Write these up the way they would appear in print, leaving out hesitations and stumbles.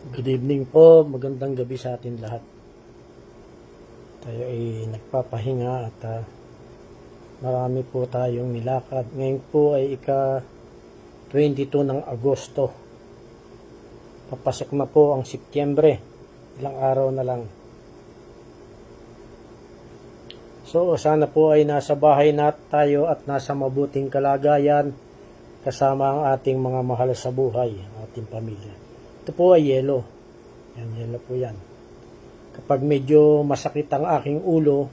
Good evening po, magandang gabi sa atin lahat. Tayo ay nagpapahinga at marami po tayong nilakad. Ngayon po ay ika-22 ng Agosto. Papasok na po ang Setyembre. Ilang araw na lang. So sana po ay nasa bahay na tayo at nasa mabuting kalagayan kasama ang ating mga mahal sa buhay, ating pamilya. Ito po ay yelo. Yan, yelo po yan. Kapag medyo masakit ang aking ulo,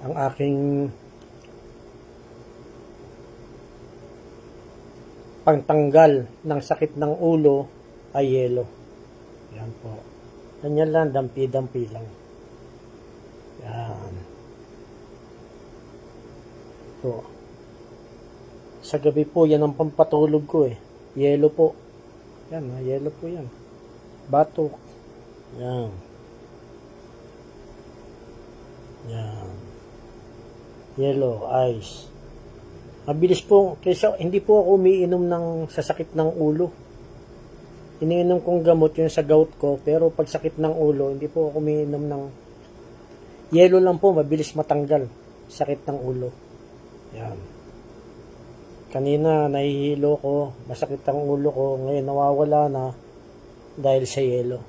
ang aking pangtanggal ng sakit ng ulo ay yelo. Yan po. Ganyan lang, dampi-dampi lang. Yan. Ito. Sa gabi po, yan ang pampatulog ko eh. Yelo po. Yan, yelo po yan. Batok. Yan. Yan. Yellow, ice. Mabilis po, kaysa hindi po ako umiinom ng sasakit ng ulo. Iniinom kong gamot yung sa gout ko, pero pag sakit ng ulo, hindi po ako umiinom ng yelo lang po, mabilis matanggal. Sakit ng ulo. Yan. Kanina nahihilo ko, masakit ang ulo ko, ngayon nawawala na dahil sa yelo.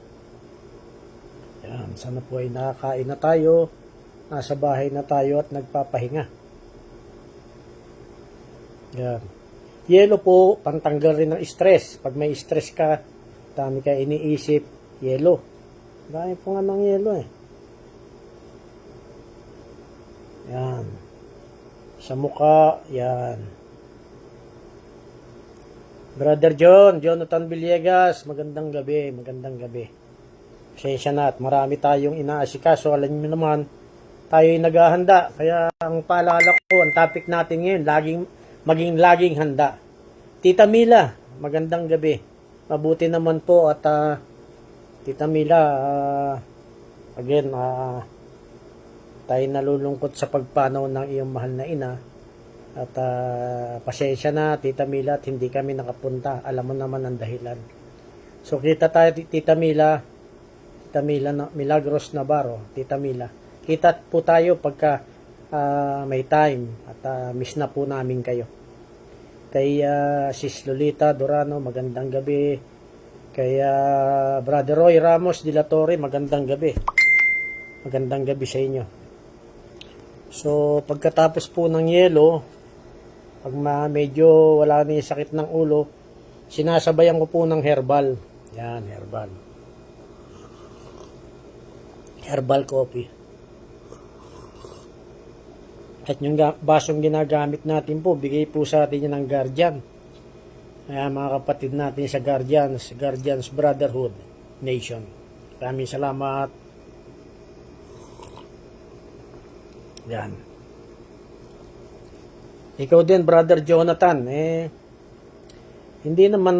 Yan, sana po ay nakakain na tayo, nasa bahay na tayo at nagpapahinga. Yan. Yelo po, pantanggal rin ng stress. Pag may stress ka, dami ka iniisip, yelo. Dami po nga ng yelo eh. Yan. Sa mukha, yan. Brother Jonathan Villegas, magandang gabi, magandang gabi. Pasensya na at marami tayong inaasikaso. Alam niyo naman, tayo ay naghahanda. Kaya ang paalala ko, ang topic natin ngayon, maging laging handa. Tita Mila, magandang gabi. Mabuti naman po at Tita Mila, again, tayo nalulungkot sa pagpanaw ng iyong mahal na ina. At pasensya na, Tita Mila, at hindi kami nakapunta. Alam mo naman ang dahilan. So, kita tayo, Tita Mila, Milagros Navarro, Tita Mila. Kita po tayo pagka may time at miss na po namin kayo. Kay Sis Lolita Dorano, magandang gabi. Kay Brother Roy Ramos de la Torre, magandang gabi. Magandang gabi sa inyo. So, pagkatapos po ng yelo, pag medyo wala na yung sakit ng ulo, sinasabayan ko po ng herbal. Yan, herbal. Herbal coffee. At yung basong ginagamit natin po, bigay po sa atin yan ng Guardian. Kaya mga kapatid natin sa Guardians Brotherhood Nation. Maraming salamat. Yan. Ikaw din, Brother Jonathan, hindi naman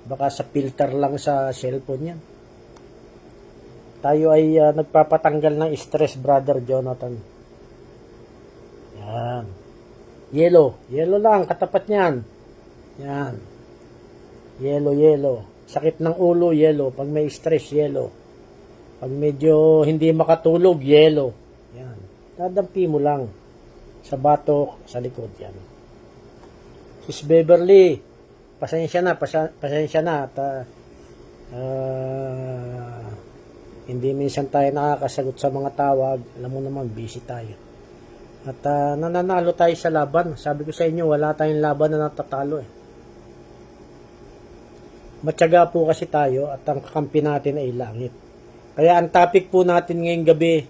baka sa filter lang sa cellphone yan. Tayo ay nagpapatanggal ng stress, Brother Jonathan. Yan. Yelo lang, katapat niyan. Yan. Yelo. Sakit ng ulo, yelo. Pag may stress, yelo. Pag medyo hindi makatulog, yelo. Yan. Dadampi mo lang sa batok, sa likod yan. Sis Beverly, pasensya na at hindi minsan tayo nakakasagot sa mga tawag. Alam mo naman, busy tayo. At nananalo tayo sa laban. Sabi ko sa inyo, wala tayong laban na natatalo eh. Matyaga po kasi tayo at ang kakampi natin ay langit. Kaya ang topic po natin ngayong gabi,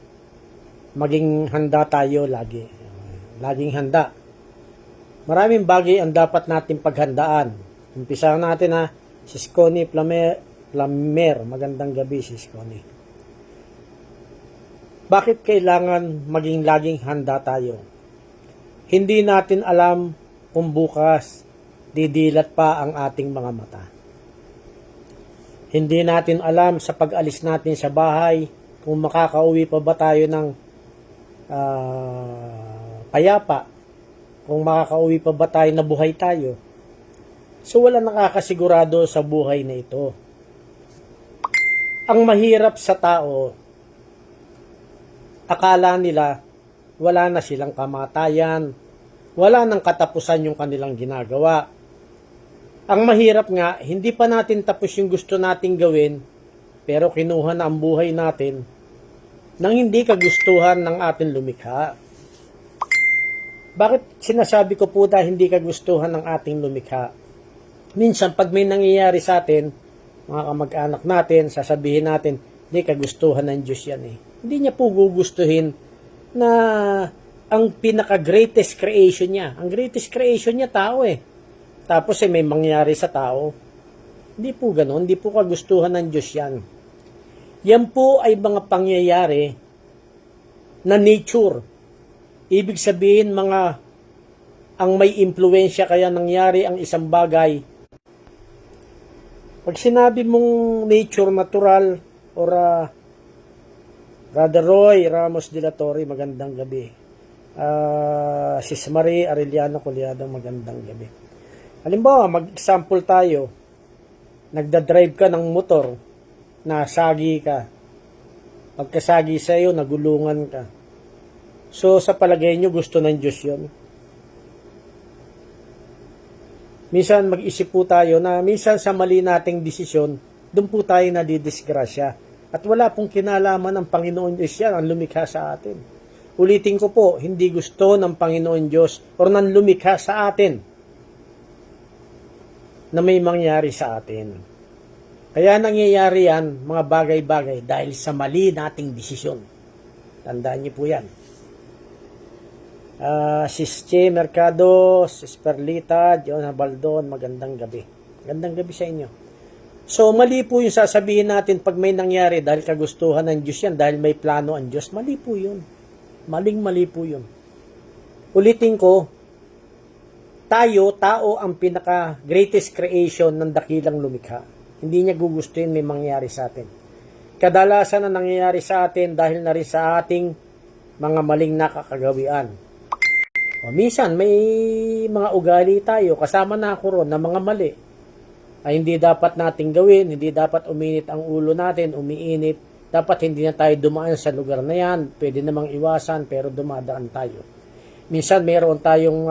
maging handa tayo lagi. Laging handa. Maraming bagay ang dapat natin paghandaan. Umpisahan natin Sis Connie Plamer. Magandang gabi, Sis Connie. Bakit kailangan maging laging handa tayo? Hindi natin alam kung bukas didilat pa ang ating mga mata. Hindi natin alam sa pag-alis natin sa bahay kung makakauwi pa ba tayo ng payapa, kung makakauwi pa ba tayo na buhay tayo. So wala nakakasigurado sa buhay na ito. Ang mahirap sa tao, akala nila wala na silang kamatayan, wala nang katapusan yung kanilang ginagawa. Ang mahirap nga, hindi pa natin tapos yung gusto nating gawin, pero kinuha na ang buhay natin nang hindi kagustuhan ng ating lumikha. Bakit sinasabi ko po dahil hindi kagustuhan ng ating lumikha? Minsan, pag may nangyayari sa atin, mga kamag-anak natin, sasabihin natin, hindi kagustuhan ng Diyos yan eh. Hindi niya po gugustuhin na ang pinaka-greatest creation niya. Ang greatest creation niya, tao eh. Tapos may mangyari sa tao. Hindi po ganoon. Hindi po kagustuhan ng Diyos yan. Yan po ay mga pangyayari na nature. Ibig sabihin ang may impluensya kaya nangyari ang isang bagay. Pag sinabi mong nature, natural, or Brother Roy Ramos de la Torre, magandang gabi. Sis Marie Arellano Collado, magandang gabi. Halimbawa, mag-example tayo. Nagda-drive ka ng motor, nasagi ka. Pagkasagi sa iyo, nagulungan ka. So, sa palagay nyo, gusto ng Diyos yun. Minsan, mag-isip po tayo na minsan sa mali nating desisyon, doon po tayo nadidisgrasya. At wala pong kinalaman ng Panginoon Diyos yan, ang lumikha sa atin. Ulitin ko po, hindi gusto ng Panginoon Diyos o ng lumikha sa atin na may mangyari sa atin. Kaya nangyayari yan, mga bagay-bagay, dahil sa mali nating desisyon. Tandaan niyo po yan. Sis Che Mercado, Sis Perlita, John Baldon, magandang gabi. Magandang gabi sa inyo. So, mali po yung sasabihin natin pag may nangyari dahil kagustuhan ng Diyos yan, dahil may plano ang Diyos. Mali po yun. Maling-mali po yun. Ulitin ko, tao ang pinaka-greatest creation ng dakilang lumikha. Hindi niya gugustuhin may mangyari sa atin. Kadalasan na nangyayari sa atin dahil na rin sa ating mga maling nakakagawian. O minsan, may mga ugali tayo, kasama na ako ron, na mga mali. Ay hindi dapat nating gawin, hindi dapat uminit ang ulo natin, umiinit. Dapat hindi na tayo dumaan sa lugar na yan. Pwede namang iwasan, pero dumadaan tayo. Minsan mayroon tayong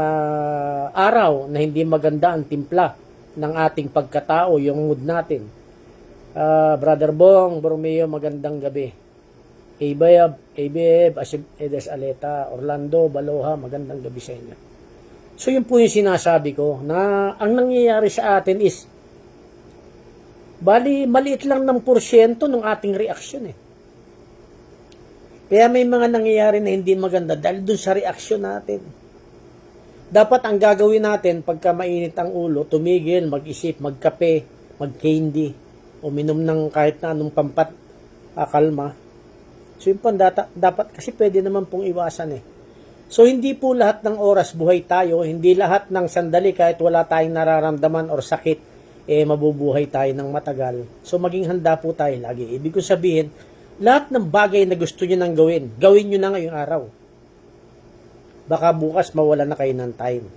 araw na hindi maganda ang timpla ng ating pagkatao, yung mood natin. Brother Bong, Borromeo, magandang gabi. ABF, Edes Aleta, Orlando, Baloha, magandang gabi sa inyo. So yun po yung sinasabi ko, na ang nangyayari sa atin is, maliit lang ng porsyento ng ating reaksyon eh. Kaya may mga nangyayari na hindi maganda dahil dun sa reaksyon natin. Dapat ang gagawin natin pagka mainit ang ulo, tumigil, mag-isip, magkape, mag-candy, uminom ng kahit na anong kalma. So yun po, dapat kasi pwede naman pong iwasan eh. So hindi po lahat ng oras buhay tayo, hindi lahat ng sandali kahit wala tayong nararamdaman or sakit, mabubuhay tayo ng matagal. So maging handa po tayo lagi. Ibig ko sabihin, lahat ng bagay na gusto nyo nang gawin nyo na ngayong araw. Baka bukas mawala na kayo ng time.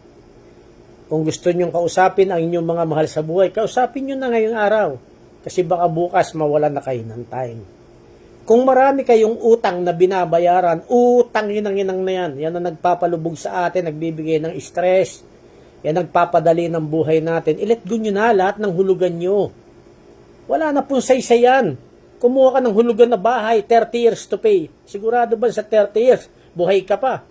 Kung gusto nyo kausapin ang inyong mga mahal sa buhay, kausapin nyo na ngayong araw. Kasi baka bukas mawala na kayo ng time. Kung marami kayong utang na binabayaran, utang inang na yan. Yan ang nagpapalubog sa atin, nagbibigay ng stress. Yan nagpapadali ng buhay natin. I-let go nyo na lahat ng hulugan nyo. Wala na pong saysayan. Kumuha ka ng hulugan na bahay, 30 years to pay. Sigurado ba sa 30 years, buhay ka pa?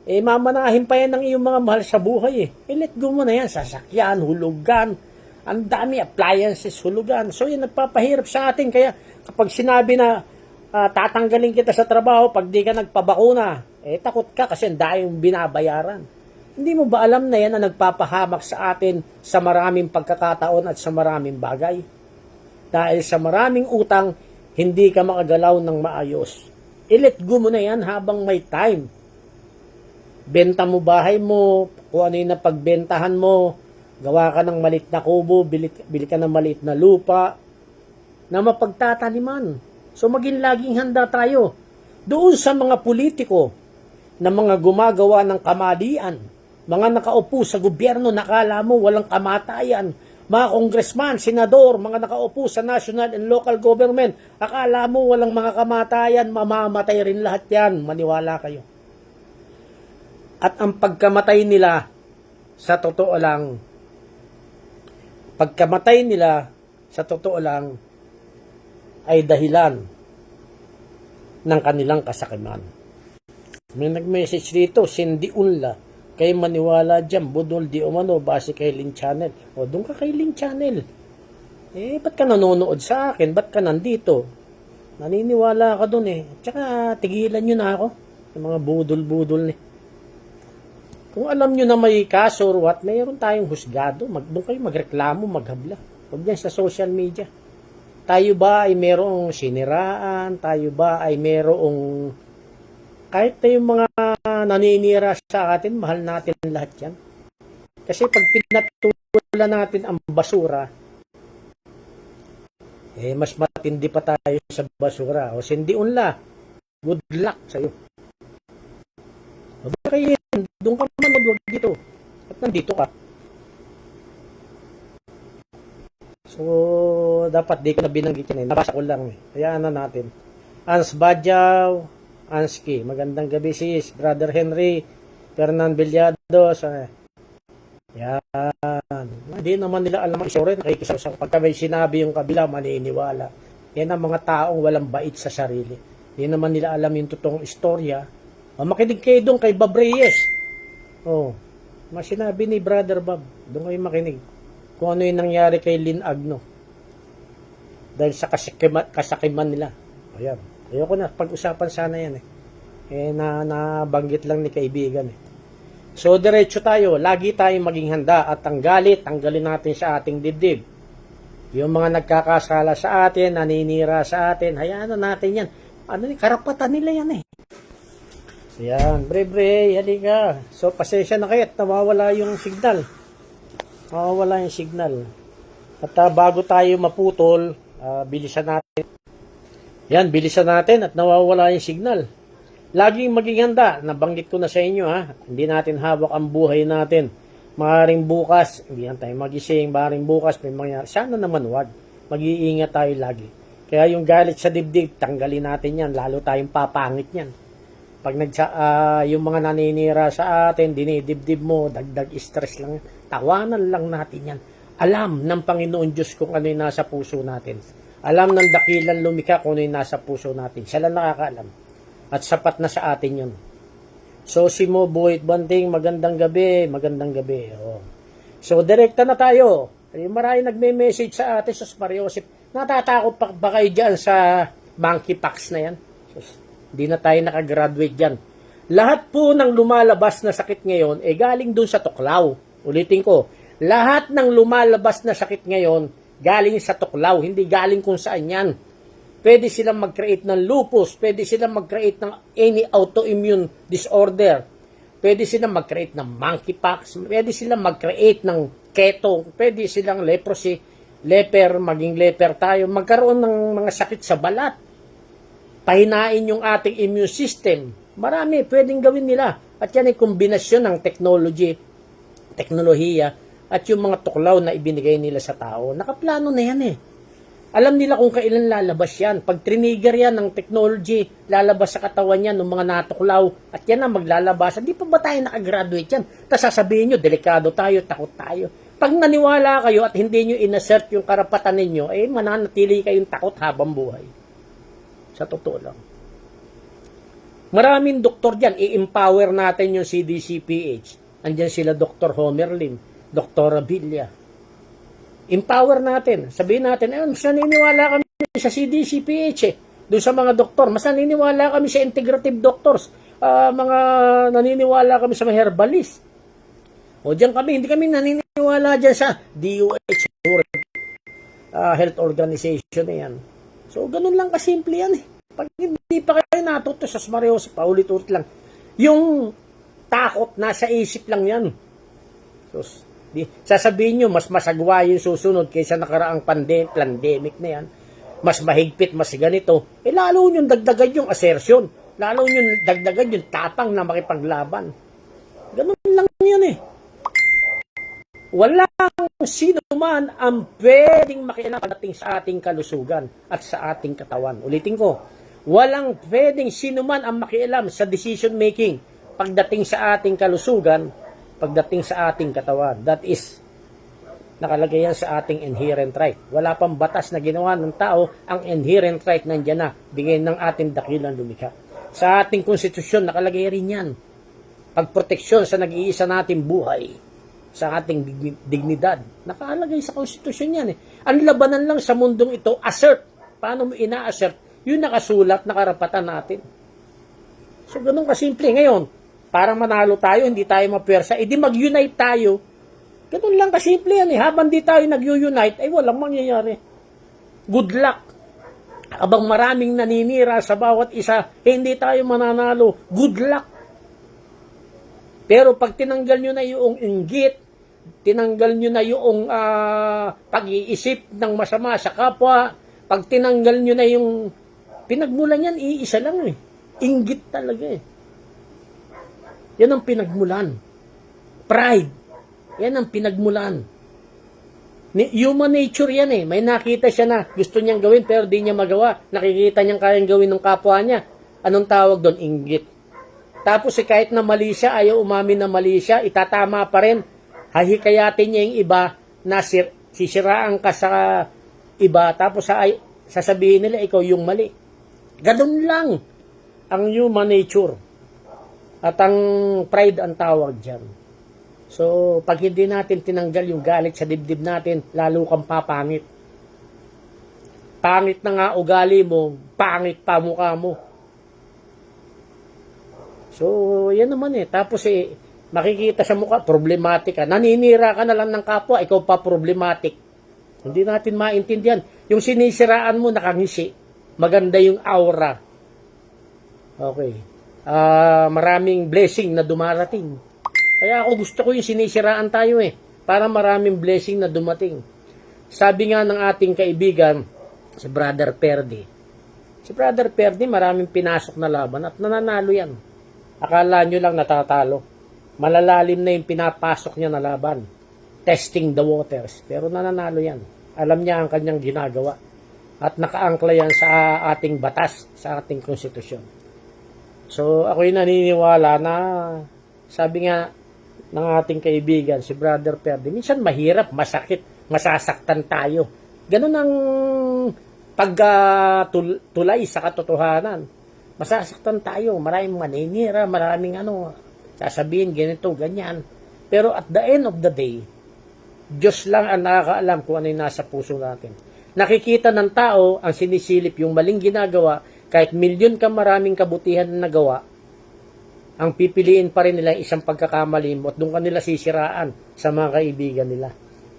Mamanahin pa yan ng iyong mga mahal sa buhay eh. I-let go mo na yan, sasakyan, hulugan. Ang dami, appliances, hulugan. So yan, nagpapahirap sa atin. Kaya kapag sinabi na tatanggalin kita sa trabaho pag di ka nagpabakuna, takot ka kasi ang dahil binabayaran. Hindi mo ba alam na yan na nagpapahamak sa atin sa maraming pagkakataon at sa maraming bagay? Dahil sa maraming utang, hindi ka makagalaw ng maayos. I-let go mo na yan habang may time. Benta mo bahay mo, kung ano yung napagbentahan mo, gawa ka ng maliit na kubo, bili ka ng maliit na lupa, na mapagtataniman. So maging laging handa tayo. Doon sa mga politiko, na mga gumagawa ng kamalian, mga nakaupo sa gobyerno, nakala mo walang kamatayan, mga congressman, senador, mga nakaupo sa national and local government, akala mo walang mga kamatayan, mamamatay rin lahat yan, maniwala kayo. At ang pagkamatay nila, sa totoo lang, ay dahilan ng kanilang kasakiman. May nag-message dito, Cindy Unla, kay maniwala dyan, budol di umano, base kay Link Channel. O, doon ka kay Link Channel. Ba't ka nanonood sa akin? Ba't ka nandito? Naniniwala ka doon Tsaka, tigilan nyo na ako. Yung mga budol-budol Kung alam nyo na may kaso or what, mayroon tayong husgado. Doon kayo magreklamo, maghabla. Huwag yan sa social media. Tayo ba ay merong siniraan? Tayo ba ay merong kahit na yung mga naninira sa atin, mahal natin lahat yan. Kasi pag pinatulan natin ang basura, mas matindi pa tayo sa basura. O Cindy Unla, good luck sa'yo. Bakit doon ka naman wag dito? At nandito ka? So, dapat di ko na binanggit yan Nabasa ko lang Hayaan na natin. Ans Badjaw, Anski, magandang gabi sis, Brother Henry, Fernan Villados. Yan. Hindi naman nila alam ang istorya, nakikisaw. Pagka may sinabi yung kabila, maniniwala. Yan ang mga taong walang bait sa sarili. Hindi naman nila alam yung totoong istorya. Makinig kayo doon kay Bob Reyes. Sinabi ni Brother Bob, doon kayo makinig. Kung ano yung nangyari kay Lynn Agno. Dahil sa kasakiman nila. Ayan. Ayoko na, pag-usapan sana yan nabanggit lang ni kaibigan So, diretso tayo. Lagi tayong maging handa at ang galit, tanggalin natin sa ating dibdib. Yung mga nagkakasala sa atin, naninira sa atin, hayaan na natin yan. Karapatan nila yan Yan, bre, halika. So, pasensya na kayo at nawawala yung signal. At bago tayo maputol, bilisan natin. Yan, bilisan natin at nawawala yung signal. Laging maging handa. Nabanggit ko na sa inyo Hindi natin hawak ang buhay natin. Maaaring bukas, hindi yan tayo magising. Maaaring bukas, may mangyari. Sana naman wag. Mag-iingat tayo lagi. Kaya yung galit sa dibdib, tanggalin natin yan. Lalo tayong papangit yan. Pag yung mga naninira sa atin, dinidibdib mo, dagdag stress lang. Tawanan lang natin yan. Alam ng Panginoon Diyos kung ano yung nasa puso natin. Alam ng dakilang lumikha kung ano yung nasa puso natin. Siya lang nakakaalam. At sapat na sa atin yun. So, Simo Buhit Banting, magandang gabi. So, direkta na tayo. Marami nagme-message sa atin sa Mariosip. Natatakot pa ba kayo dyan sa monkeypox na yan? So, hindi na tayo nakagraduate dyan. Lahat po ng lumalabas na sakit ngayon, galing dun sa tuklaw. Ulitin ko, lahat ng lumalabas na sakit ngayon, galing sa tuklaw, hindi galing kung saan yan. Pwede silang mag-create ng lupus, pwede silang mag-create ng any autoimmune disorder, pwede silang mag-create ng monkeypox, pwede silang mag-create ng keto, pwede silang leprosy, maging leper tayo, magkaroon ng mga sakit sa balat, pahinain yung ating immune system. Marami, pwedeng gawin nila. At yan ay kombinasyon ng teknolohiya, at yung mga tuklaw na ibinigay nila sa tao. Nakaplano na yan Alam nila kung kailan lalabas yan. Pag trigger yan ng technology, lalabas sa katawan yan ng mga natuklaw. At yan ang maglalabas. Hindi pa ba tayo nakagraduate yan? Tapos sasabihin nyo, delikado tayo, takot tayo. Pag naniwala kayo at hindi nyo inassert yung karapatan ninyo, mananatili kayong takot habang buhay. Sa totoo lang. Maraming doktor dyan. I-empower natin yung CDCPH. Andyan sila Dr. Homer Lim, Dr. Villa. Empower natin. Sabihin natin, mas naniniwala kami sa CDCPH Doon sa mga doktor, mas naniniwala kami sa integrative doctors. Mga naniniwala kami sa mga herbalist. O diyan kami, hindi kami naniniwala dyan sa DOH, Health Organization na yan. So, ganun lang kasimple yan Pag hindi pa kayo natuto sa Mariosip, paulit-ulit lang. Yung takot, nasa isip lang yan. So, sasabihin nyo, mas masagwa yung susunod kaysa nakaraang pandemic na yan. Mas mahigpit, mas ganito. Lalo nyo dagdagan yung assertion. Lalo nyo dagdagan yung tapang na makipaglaban. Ganun lang yan Walang sino man ang pwedeng makialam pagdating sa ating kalusugan at sa ating katawan. Ulitin ko, walang pwedeng sino man ang makialam sa decision making pagdating sa ating kalusugan, pagdating sa ating katawan. That is, nakalagay yan sa ating inherent right. Wala pang batas na ginawa ng tao, ang inherent right nandiyan na, bigay ng ating dakilang lumikha. Sa ating konstitusyon, nakalagay rin yan. Pagproteksyon sa nag-iisa nating buhay, sa ating dignidad. Nakalagay sa konstitusyon yan eh. Ang labanan lang sa mundong ito, assert. Paano mo ina-assert? Yung nakasulat na karapatan natin. So, ganun kasimple. Ngayon, para manalo tayo, hindi tayo mapwersa, edi mag-unite tayo. Ganun lang kasimple yan eh. Habang di tayo nag-unite, ay walang mangyayari. Good luck. Abang maraming naninira sa bawat isa, hindi tayo mananalo. Good luck. Pero pag tinanggal nyo na yung inggit, tinanggal nyo na yung pag-iisip ng masama sa kapwa, pag tinanggal nyo na yung pinagmulan yan, iisa lang eh. Inggit talaga eh. Yan ang pinagmulan. Pride. Yan ang pinagmulan. Human nature yan eh. May nakita siya na gusto niyang gawin pero di niya magawa. Nakikita niyang kayang gawin ng kapwa niya. Anong tawag doon? Inggit. Tapos kahit na mali siya, ayaw umamin na mali siya, itatama pa rin. Hahikayatin niya yung iba na sisiraan ka sa iba. Tapos sasabihin nila, ikaw yung mali. Ganun lang ang human nature. At ang pride ang tawag dyan. So, pag hindi natin tinanggal yung galit sa dibdib natin, lalo kang papangit. Pangit na nga ugali mo, pangit pa mukha mo. So, yan naman eh. Tapos makikita sa mukha, problematic ka. Naninira ka na lang ng kapwa, ikaw pa problematic. Hindi natin maintindihan. Yung sinisiraan mo, nakangisi. Maganda yung aura. Okay. Maraming blessing na dumarating. Kaya ako gusto ko yung sinisiraan tayo eh. Para maraming blessing na dumating. Sabi nga ng ating kaibigan, si Brother Perdi. Si Brother Perdi, maraming pinasok na laban at nananalo yan. Akala nyo lang natatalo. Malalalim na yung pinapasok niya na laban. Testing the waters. Pero nananalo yan. Alam niya ang kanyang ginagawa. At nakaangkla yan sa ating batas, sa ating konstitusyon. So, ako'y naniniwala na, sabi nga ng ating kaibigan, si Brother Perdi, minsan mahirap, masakit, masasaktan tayo. Ganun ang pagtulay sa katotohanan. Masasaktan tayo, maraming maninira, maraming sasabihin, ganito, ganyan. Pero at the end of the day, Diyos lang ang nakakaalam kung ano yung nasa puso natin. Nakikita ng tao ang sinisilip, yung maling ginagawa, kahit milyon ka maraming kabutihan na nagawa, ang pipiliin pa rin nila isang pagkakamali mo at doon kanila sisiraan sa mga kaibigan nila.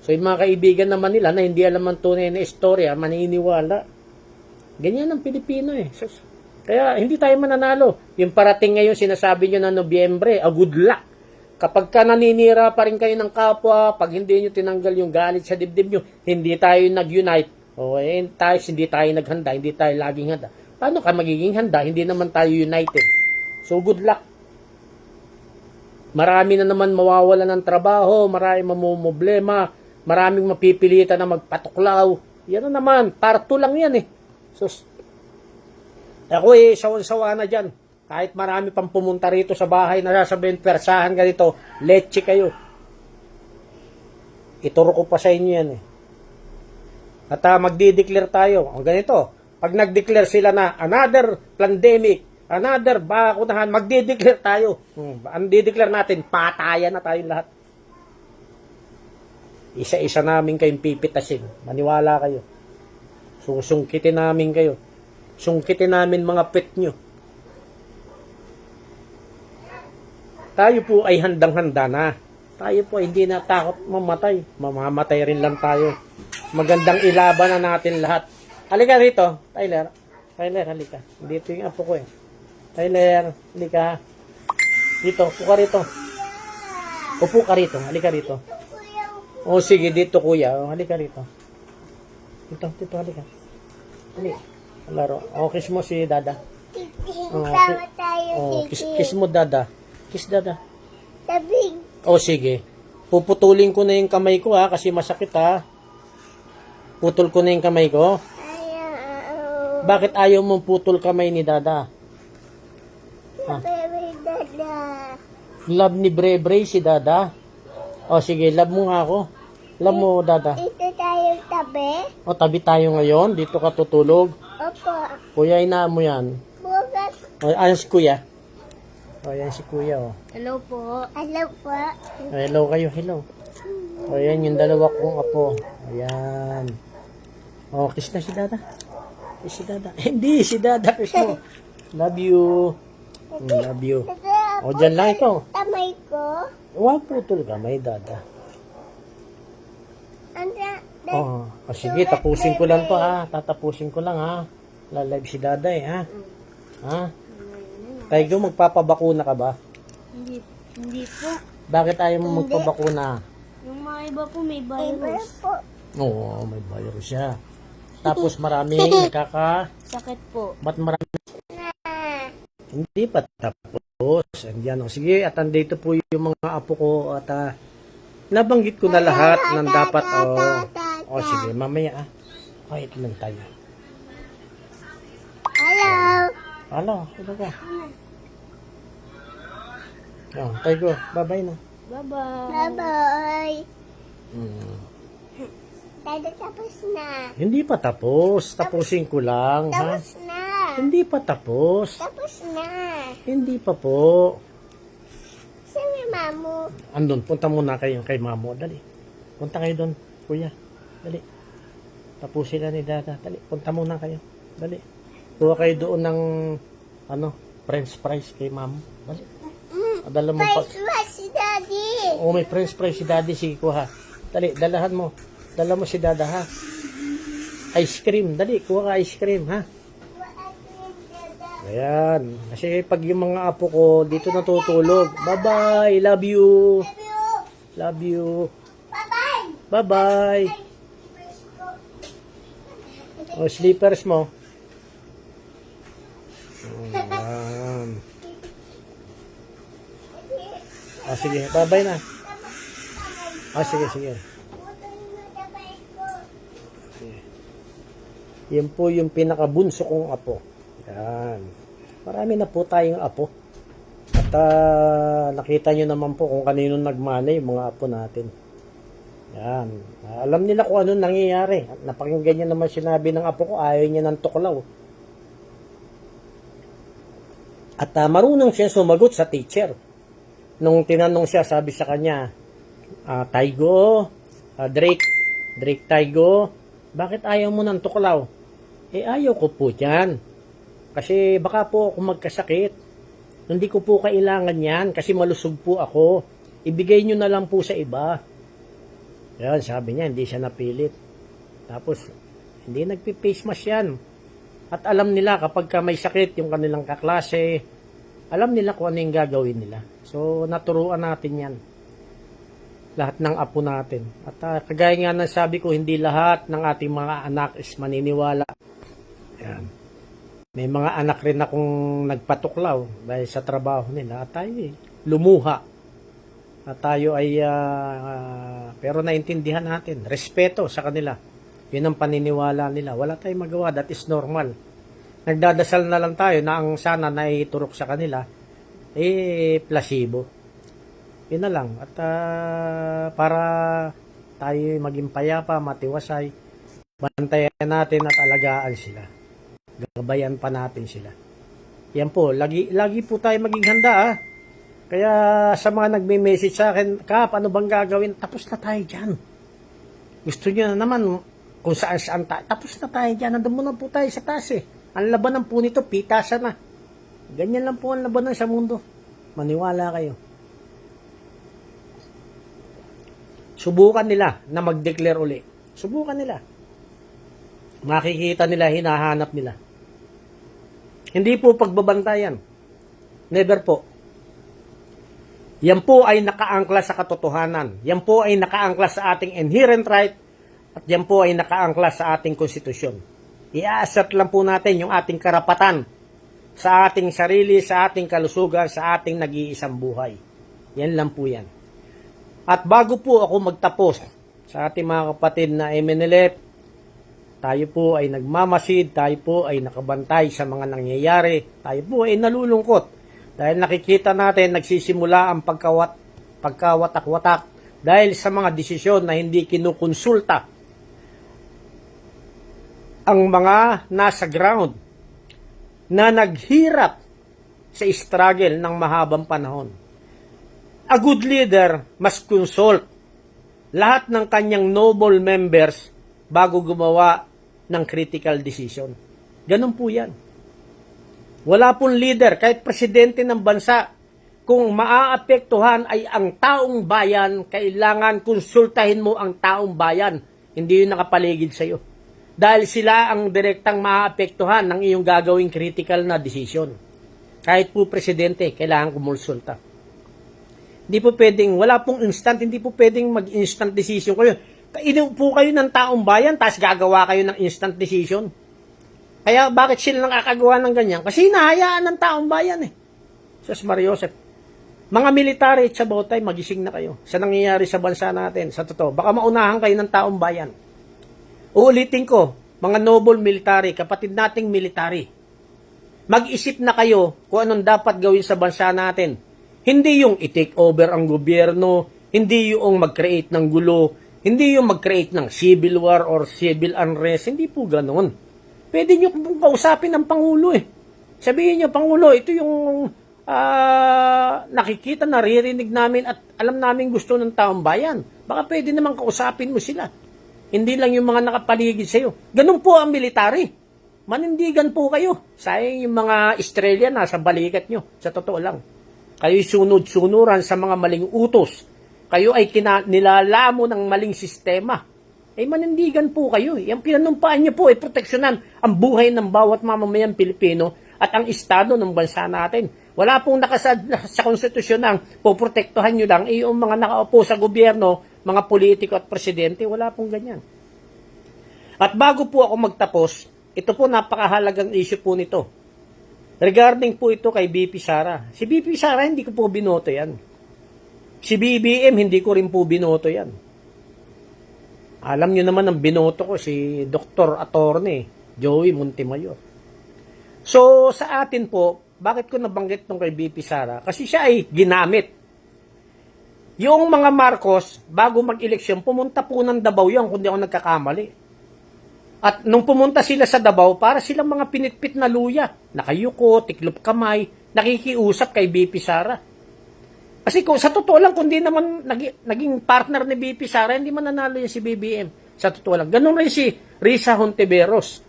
So yung mga kaibigan naman nila na hindi alam ang tunay na istorya, maniniwala. Ganyan ang Pilipino eh. Kaya hindi tayo mananalo. Yung parating ngayon sinasabi nyo na Nobyembre, good luck. Kapag ka naninira pa rin kayo ng kapwa, pag hindi nyo tinanggal yung galit sa dibdib nyo, hindi tayo nag-unite, hindi tayo naghanda, hindi tayo laging handa. Paano ka magiging handa? Hindi naman tayo united. So good luck. Marami na naman mawawala ng trabaho, marami mamumblema, maraming mapipilitan na magpatuklaw. Yan na naman, parto lang yan eh. So, ako sawan-sawa na dyan. Kahit marami pang pumunta rito sa bahay na sasabihin, persahan ka dito, leche kayo. Ituro ko pa sa inyo yan eh. At magdi-declare tayo. Ang ganito, pag nag-declare sila na another pandemic, another bakunahan, magdi-declare tayo. Ang di-declare natin, patayan na tayong lahat. Isa-isa namin kayong pipitasin. Maniwala kayo. Susungkitin namin kayo. Sungkitin namin mga pet nyo. Tayo po ay handang-handa na. Tayo po ay hindi na takot mamatay. Mamamatay rin lang tayo. Magandang ilaban na natin lahat. Halika rito, Tyler. Tyler, halika. Dito yung apo ko eh. Tyler, halika. Dito, upo ka rito. Upo ka rito, halika rito. O sige, dito kuya. Halika rito. Dito, halika. Halika. Laro. Kiss mo si Dada. Kiss mo Dada. Kiss Dada. Tabing. Sige. Puputulin ko na yung kamay ko ha, kasi masakit ha. Putol ko na yung kamay ko. Ayaw. Bakit ayaw mong putol kamay ni Dada? Baby Dada. Love ni Bre si Dada. O sige, love mo nga ako. Love mo, Dada. Dito tayo tabi. O tabi tayo ngayon, dito ka tutulog. Opo. Kuya, inaan mo yan. Bukas. O, ayan si Kuya. O, ayan si Kuya o. Hello po. Hello po. Hello kayo, hello. O, ayan yung dalawa kong apo. Ayan. O, kiss na si Dada. Kiss si Dada. Hindi, si Dada, kiss mo. Love you. Love you. O, dyan lang ikaw. Tamay ko. Huwag putol ka, may Dada. O, sige, tapusin ko lang to ha. Tatapusin ko lang ha. Lalive si Dada ha. Ha? Taigo, magpapabakuna ka ba? Hindi po. Bakit ayaw mo magpabakuna? Yung mga iba po may virus. Oo, may virus siya. Tapos marami Sakit po. ba't marami? Hindi pa tapos. Andiyan o. Sige, at andito po yung mga apo ko at nabanggit ko na lahat ng dapat. O sige, mamaya Quiet lang tayo. Hello. Ano ka? Taigo, bye-bye na. Bye-bye. Bye-bye. Dada, tapos na. Hindi pa tapos. Tapusin ko lang, ha? Tapos na. Hindi pa tapos. Tapos na. Hindi pa po. Saan yung mamo? Andun, punta muna kayo kay Mamo. Dali. Punta kayo doon, kuya. Dali. Tapusin na ni Dada. Dali, punta muna kayo. Dali. Kuha kayo doon ng, french fries kay Mamo. Dali. Dala mo pa. French si Daddy. Oh, may french fries si Daddy. Sige, kuha. Dali, dalahan mo. Dala mo si Dada, ha? Ice cream. Dali, kuha ka ice cream, ha? Ayan. Kasi pag yung mga apo ko dito natutulog. Bye-bye. Love you. Love you. Bye-bye. Bye-bye. O, slippers mo. Ayan. Sige. Bye-bye na. Sige. Sige. Yan po yung pinakabunso kong apo. Yan. Marami na po tayong apo. At nakita nyo naman po kung kanino nagmana yung mga apo natin. Yan. Alam nila kung ano nangyayari. At napakinggan niya naman sinabi ng apo ko, ayaw niya ng tuklaw. At marunong siya sumagot sa teacher. Nung tinanong siya, sabi sa kanya, Taigo, Drake Taigo, bakit ayaw mo ng tuklaw? Ayaw ko po dyan. Kasi baka po ako magkasakit. Hindi ko po kailangan yan kasi malusog po ako. Ibigay nyo na lang po sa iba. Yan, sabi niya, hindi siya napilit. Tapos, hindi nagpi-face mask yan. At alam nila kapag may sakit yung kanilang kaklase, alam nila kung ano yung gagawin nila. So, naturuan natin yan. Lahat ng apo natin. At kagaya nga ng sabi ko, hindi lahat ng ating mga anak is maniniwala. Yan. May mga anak rin akong nagpatuklaw dahil sa trabaho nila. At tayo lumuha. At tayo ay, pero naintindihan natin. Respeto sa kanila. Yun ang paniniwala nila. Wala tayong magawa. That is normal. Nagdadasal na lang tayo na ang sana na iturok sa kanila, placebo. Yun na lang. At para tayo maging payapa, matiwasay, bantayan natin at alagaan sila. Gabayan pa natin sila. Yan po, lagi po tayo maging handa. Kaya sa mga nagme-message sa akin, Kap, ano bang gagawin? Tapos na tayo dyan. Gusto nyo na naman kung saan tayo. Tapos na tayo dyan. Nandun muna po tayo sa taas Ang labanan po nito, pitasan na. Ganyan lang po ang labanan sa mundo. Maniwala kayo. Subukan nila na mag-declare uli. Subukan nila. Makikita nila, hinahanap nila. Hindi po pagbabantayan. Never po. Yan po ay nakaangkla sa katotohanan. Yan po ay nakaangkla sa ating inherent right. At yan po ay nakaangkla sa ating konstitusyon. I-assert lang po natin yung ating karapatan sa ating sarili, sa ating kalusugan, sa ating nag-iisang buhay. Yan lang po yan. At bago po ako magtapos sa ating mga kapatid na MNLF, tayo po ay nagmamasid, tayo po ay nakabantay sa mga nangyayari, tayo po ay nalulungkot dahil nakikita natin nagsisimula ang pagkawatak-watak dahil sa mga desisyon na hindi kinukonsulta ang mga nasa ground na naghirap sa struggle ng mahabang panahon. A good leader must consult lahat ng kanyang noble members bago gumawa ng critical decision. Ganun po yan. Wala pong leader, kahit presidente ng bansa, kung maaapektuhan ay ang taong bayan, kailangan konsultahin mo ang taong bayan, hindi yung nakapaligid sa'yo. Dahil sila ang direktang maaapektuhan ng iyong gagawing critical na decision. Kahit po presidente, kailangan kumonsulta. Hindi po pwedeng, wala pong instant, hindi po pwedeng mag-instant decision kayo. Inupo kayo ng taong bayan, tapos gagawa kayo ng instant decision. Kaya bakit sila nakakagawa ng ganyan? Kasi hinahayaan ng taong bayan eh. Sus Mariosep. Mga military, it's about time, magising na kayo. Sa nangyayari sa bansa natin, sa totoo. Baka maunahan kayo ng taong bayan. Uulitin ko, mga noble military, kapatid nating military. Mag-isip na kayo kung anong dapat gawin sa bansa natin. Hindi yung i-take over ang gobyerno, hindi yung mag-create ng gulo, hindi yung mag-create ng civil war or civil unrest, hindi po ganoon. Pwede nyo pong kausapin ng Pangulo eh. Sabihin nyo, Pangulo, ito yung nakikita, naririnig namin at alam namin gusto ng taong bayan. Baka pwede naman kausapin mo sila. Hindi lang yung mga nakapaligid sa'yo. Ganun po ang military. Manindigan po kayo. Sayang yung mga estrelya nasa balikat nyo. Sa totoo lang. Kayo'y sunod-sunuran sa mga maling utos. Kayo ay nilalamo ng maling sistema. Manindigan po kayo. Yung pinanumpaan nyo po ay proteksyonan ang buhay ng bawat mamamayang Pilipino at ang estado ng bansa natin. Wala pong nakasad sa konstitusyon ng poprotektuhan nyo lang yung mga nakaupo sa gobyerno, mga politiko at presidente. Wala pong ganyan. At bago po ako magtapos, ito po napakahalagang issue po nito. Regarding po ito kay BP Sara. Si BP Sara, hindi ko po binoto yan. Si BBM, hindi ko rin po binoto yan. Alam nyo naman ang binoto ko, si Dr. Attorney Joey Montemayor. So, sa atin po, bakit ko nabanggit nung kay BP Sara? Kasi siya ay ginamit. Yung mga Marcos, bago mag-eleksyon, pumunta po ng Davao yan, kung di ako nagkakamali. At nung pumunta sila sa Davao, para silang mga pinitpit na luya. Nakayuko, tiklop kamay, nakikiusap kay BP Sara. Kasi kung sa totoo lang, kung di naman naging partner ni BP Sara, hindi man nanalo yan si BBM. Sa totoo lang. Ganun rin si Risa Hontiveros.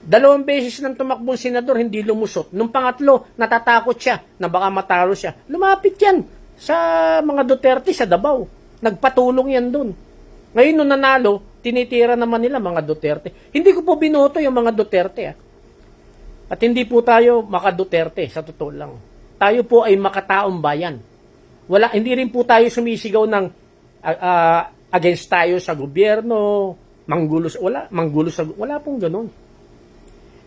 2 beses nang tumakbong senador, hindi lumusot. Nung pangatlo, natatakot siya na baka matalo siya. Lumapit yan sa mga Duterte sa Davao. Nagpatulong yan dun. Ngayon nung nanalo, tinitira naman nila mga Duterte. Hindi ko po binoto yung mga Duterte. At hindi po tayo maka-Duterte, sa totoo lang. Tayo po ay makataong bayan. Hindi rin po tayo sumisigaw ng against tayo sa gobyerno, wala pong ganun.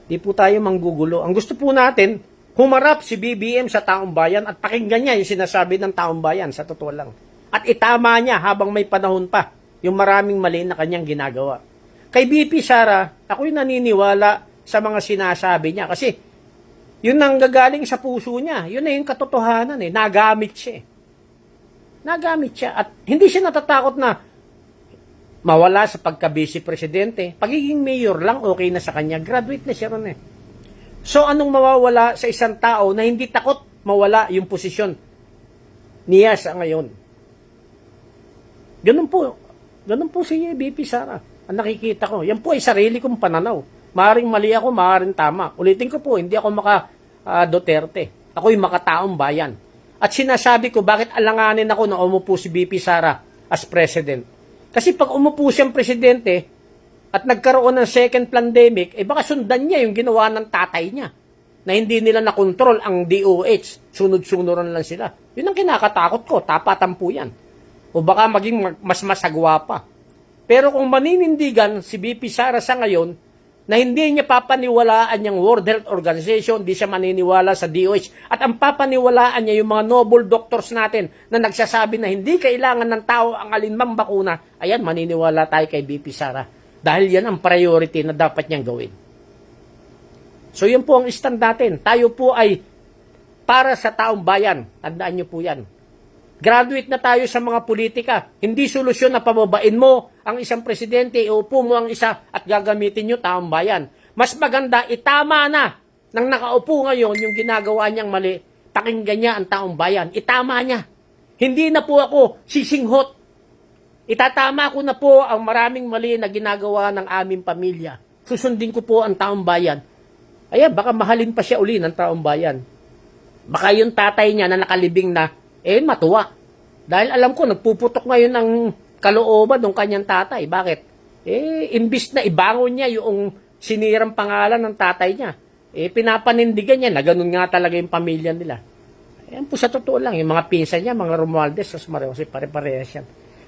Hindi po tayo manggugulo. Ang gusto po natin, humarap si BBM sa taong bayan at pakinggan niya yung sinasabi ng taong bayan, sa totoo lang. At itama niya habang may panahon pa yung maraming mali na kanyang ginagawa. Kay BP Sara, ako'y naniniwala sa mga sinasabi niya kasi yun ang gagaling sa puso niya. Yun na yung katotohanan eh. Nagamit siya eh. Nagamit siya at hindi siya natatakot na mawala sa pagka-vice presidente. Pagiging mayor lang, okay na sa kanya. Graduate na siya ron eh. So anong mawawala sa isang tao na hindi takot mawala yung posisyon niya sa ngayon? Ganun po si BP Sara. Ang nakikita ko. Yan po ay sarili kong pananaw. Maaring mali ako, maaring tama. Ulitin ko po, hindi ako Duterte. Ako'y makataong bayan. At sinasabi ko, bakit alanganin ako na umupo si BP Sara as president? Kasi pag umupo siyang presidente at nagkaroon ng second pandemic, baka sundan niya yung ginawa ng tatay niya na hindi nila nakontrol ang DOH. Sunod-sunuran lang sila. Yun ang kinakatakot ko. Tapatan po yan. O baka maging mas masagwa pa. Pero kung maninindigan si BP Sara sa ngayon, na hindi niya papaniwalaan yung World Health Organization, hindi siya maniniwala sa DOH, at ang papaniwalaan niya yung mga noble doctors natin na nagsasabi na hindi kailangan ng tao ang alinmang bakuna, ayan, maniniwala tayo kay BP Sara. Dahil yan ang priority na dapat niyang gawin. So yun po ang stand natin. Tayo po ay para sa taong bayan. Tandaan niyo po yan. Graduate na tayo sa mga politika. Hindi solusyon na pababain mo ang isang presidente, iupo mo ang isa at gagamitin nyo taong bayan. Mas maganda, itama na nang nakaupo ngayon yung ginagawa niyang mali, pakinggan niya ang taong bayan. Itama niya. Hindi na po ako sisinghot. Itatama ko na po ang maraming mali na ginagawa ng aming pamilya. Susundin ko po ang taong bayan. Ayan, baka mahalin pa siya uli ng taong bayan. Baka yung tatay niya na nakalibing na, matuwa. Dahil alam ko, nagpuputok ngayon ng kalooban ng kanyang tatay. Bakit? Imbis na ibangon niya yung sinirang pangalan ng tatay niya, pinapanindigan niya na ganun nga talaga yung pamilya nila. Ayan po sa totoo lang, yung mga pinsan niya, mga Romualdez, Mareose, pare-parehas yan.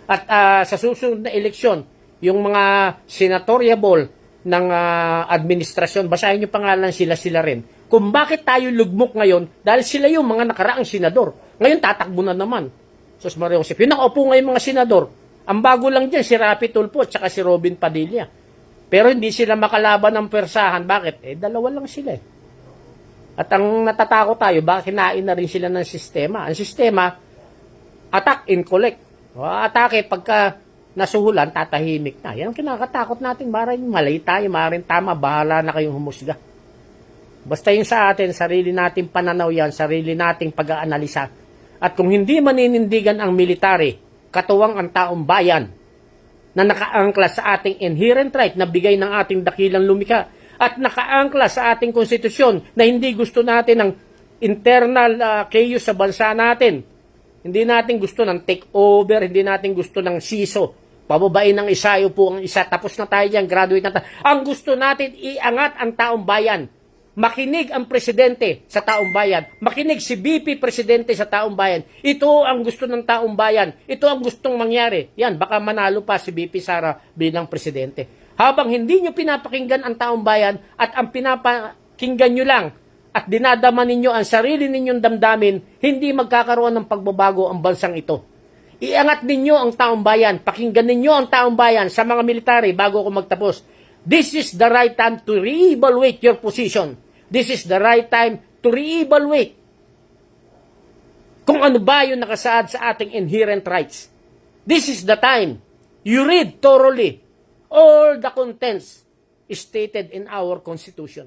At sa susunod na eleksyon, yung mga senatoriable ng administrasyon, basahin niyo pangalan sila rin. Kung bakit tayo lugmok ngayon, dahil sila yung mga nakaraang senador. Ngayon tatakbo na naman. Sus Maria Josep, yung nakaupo ngayon mga senador. Ang bago lang dyan, si Rapi Tulfo at saka si Robin Padilla. Pero hindi sila makalaban ng persahan. Bakit? Dalawa lang sila. At ang natatakot tayo, baka kinain na rin sila ng sistema. Ang sistema, attack and collect. Atake pagka nasuhulan, tatahimik na. Yan ang kinakatakot natin. Maraming mali tayo, maraming tama, bahala na kayong humusga. Basta yung sa atin, sarili nating pananaw yan, sarili nating pag-aanalisa. At kung hindi maninindigan ang military, katuwang ang taong bayan, na nakaangkla sa ating inherent right na bigay ng ating dakilang lumikha, at nakaangkla sa ating konstitusyon na hindi gusto natin ng internal chaos sa bansa natin. Hindi natin gusto ng takeover, hindi natin gusto ng siso. Pababain ng isa, po ang isa. Tapos na tayo dyan, graduate na tayo. Ang gusto natin, iangat ang taong bayan. Makinig ang presidente sa taong bayan. Makinig si BP presidente sa taong bayan. Ito ang gusto ng taong bayan. Ito ang gustong mangyari. Yan, baka manalo pa si BP Sara bilang presidente. Habang hindi nyo pinapakinggan ang taong bayan at ang pinapakinggan nyo lang at dinadama ninyo ang sarili ninyong damdamin, hindi magkakaroon ng pagbabago ang bansang ito. Iangat ninyo ang taong bayan, pakinggan ninyo ang taong bayan sa mga military bago ako magtapos. This is the right time to re-evaluate your position. This is the right time to re-evaluate kung ano ba yung nakasaad sa ating inherent rights. This is the time you read thoroughly all the contents stated in our Constitution.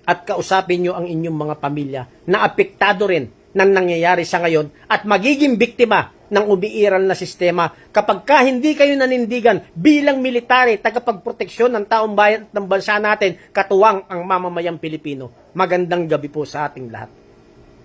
At kausapin nyo ang inyong mga pamilya na apektado rin ng nangyayari sa ngayon at magiging biktima ng umiiral na sistema kapag hindi kayo nanindigan bilang military, tagapagproteksyon ng taong bayan at ng bansa natin, katuwang ang mamamayang Pilipino. Magandang gabi po sa ating lahat.